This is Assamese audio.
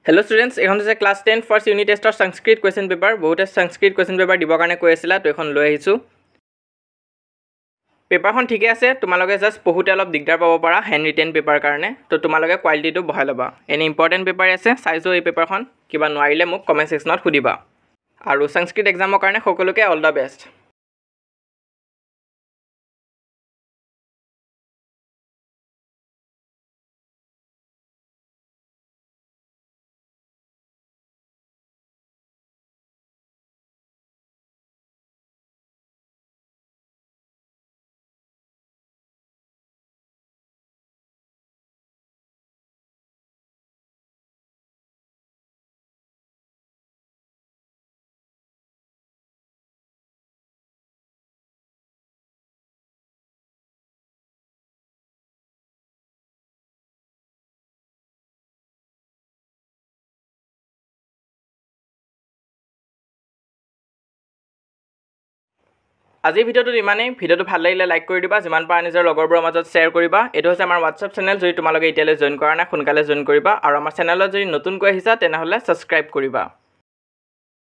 Hello students, এখন হৈছে class 10 first unit test of Sanskrit question paper. বহুতে Sanskrit question paper দিবৰ কাৰণে কৈ আছিল তো এখন লৈ আহিছো। পেপাৰখন ঠিকে আছে, তোমালোকে জাস্ট পঢ়ুতে অলপ দিগদাৰ পাব পাৰা হ্যান্ড ৰিটেন পেপাৰ কাৰণে। তো তোমালোকে কোৱালিটিটো বহাই লবা। এনি ইম্পৰ্টেন্ট পেপাৰ আছে, চাইছো এই পেপাৰখন। কিবা নোৱাৰিলে মোক কমেন্ট সেকশনত সুধিবা। আৰু সংস্কৃত এক্সামৰ কাৰণে সকলোকে অল দা বেষ্ট। আজিৰ ভিডিওটো ইমানেই। ভিডিওটো ভাল লাগিলে লাইক কৰি দিবা, যিমান পাৰা নিজৰ লগৰবোৰৰ মাজত শ্বেয়াৰ কৰিবা। এটো হৈছে আমাৰ WhatsApp চেনেল, যদি তোমালোকে এতিয়ালৈ জয়েন কৰা নাই সোনকালে জয়েন কৰিবা। আৰু আমাৰ চেনেলত যদি নতুনকৈ আহিছা তেনেহলে সাবস্ক্ৰাইব কৰিবা।